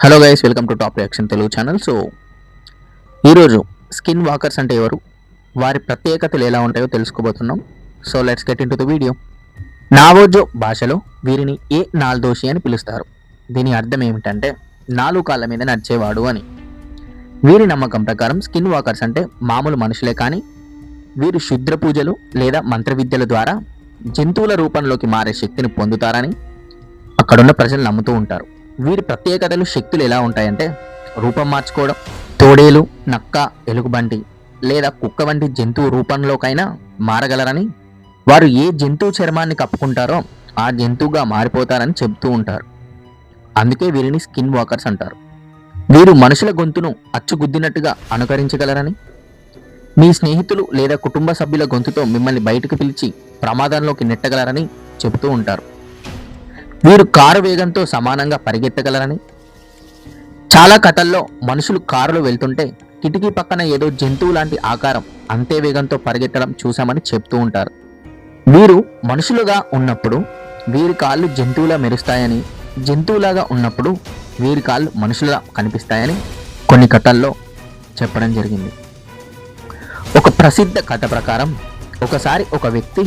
Hello guys, welcome to top reaction Telugu channel. ఈరోజు skin walkers అంటే ఎవరు, వారి ప్రత్యేకతలు ఎలా ఉంటాయో తెలుసుకోబోతున్నాం. Let's get into the video. Navajo భాషలో వీరిని ఏ నాల్దోషి అని పిలుస్తారు. దీని అర్థం ఏమిటంటే నాలుగు కాళ్ళ మీద నడిచేవాడు అని. వీరి నమ్మకం ప్రకారం స్కిన్ వాకర్స్ అంటే మామూలు మనుషులే కానీ వీరు శుద్ర పూజలు లేదా మంత్ర విద్యల ద్వారా జంతువుల రూపంలోకి మారే శక్తిని పొందుతారని అక్కడున్న ప్రజలు నమ్ముతూ ఉంటారు. వీరి ప్రత్యేకతలు, శక్తులు ఎలా ఉంటాయంటే రూపం మార్చుకోవడం, తోడేలు, నక్క, ఎలుగుబంటి లేదా కుక్క వంటి జంతువు రూపంలోకైనా మారగలరని, వారు ఏ జంతువు చర్మాన్ని కప్పుకుంటారో ఆ జంతువుగా మారిపోతారని చెబుతూ ఉంటారు. అందుకే వీరిని స్కిన్ వాకర్స్ అంటారు. వీరు మనుషుల గొంతును అచ్చుగుద్దినట్టుగా అనుకరించగలరని, మీ స్నేహితులు లేదా కుటుంబ సభ్యుల గొంతుతో మిమ్మల్ని బయటకు పిలిచి ప్రమాదంలోకి నెట్టగలరని చెబుతూ ఉంటారు. వీరు కారు వేగంతో సమానంగా పరిగెత్తగలరని, చాలా కథల్లో మనుషులు కారులో వెళ్తుంటే కిటికీ పక్కన ఏదో జంతువు లాంటి ఆకారం అంతే వేగంతో పరిగెత్తడం చూసామని చెప్తూ ఉంటారు. వీరు మనుషులుగా ఉన్నప్పుడు వీరి కాళ్ళు జంతువులా మెరుస్తాయని, జంతువులాగా ఉన్నప్పుడు వీరి కాళ్ళు మనుషులుగా కనిపిస్తాయని కొన్ని కథల్లో చెప్పడం జరిగింది. ఒక ప్రసిద్ధ కథ ప్రకారం ఒకసారి ఒక వ్యక్తి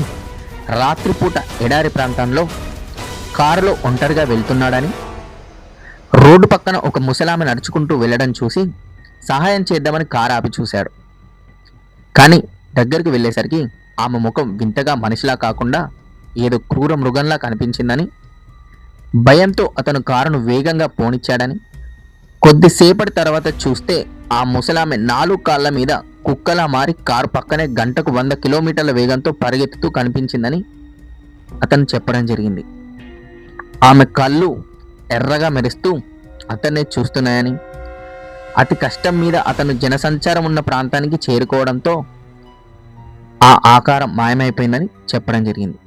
రాత్రిపూట ఎడారి ప్రాంతంలో కారులో ఒంటరిగా వెళ్తున్నాడని, రోడ్డు పక్కన ఒక ముసలామె నడుచుకుంటూ వెళ్ళడం చూసి సహాయం చేద్దామని కారు ఆపి చూశాడు. కానీ దగ్గరికి వెళ్ళేసరికి ఆమె ముఖం వింతగా మనిషిలా కాకుండా ఏదో క్రూర మృగంలా కనిపించిందని, భయంతో అతను కారును వేగంగా పోనిచ్చాడని, కొద్దిసేపటి తర్వాత చూస్తే ఆ ముసలామె 4 కాళ్ళ మీద కుక్కలా మారి కారు పక్కనే గంటకు 100 కిలోమీటర్ల వేగంతో పరిగెత్తుతూ కనిపించిందని అతను చెప్పడం జరిగింది. ఆమె కళ్ళు ఎర్రగా మెరుస్తూ అతన్నే చూస్తున్నాయని, అతి కష్టం మీద అతను జనసంచారం ఉన్న ప్రాంతానికి చేరుకోవడంతో ఆ ఆకారం మాయమైపోయిందని చెప్పడం జరిగింది.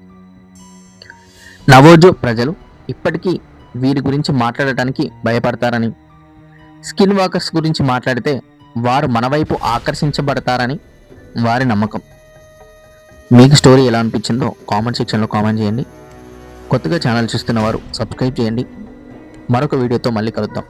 నవోజో ప్రజలు ఇప్పటికీ వీరి గురించి మాట్లాడటానికి భయపడతారని, స్కిన్ వాకర్స్ గురించి మాట్లాడితే వారు మన వైపు ఆకర్షించబడతారని వారి నమ్మకం. మీకు స్టోరీ ఎలా అనిపించిందో కామెంట్ సెక్షన్లో కామెంట్ చేయండి. కొత్తగా ఛానల్ చూస్తున్న వారు సబ్స్క్రైబ్ చేయండి. మరొక వీడియోతో మళ్ళీ కలుద్దాం.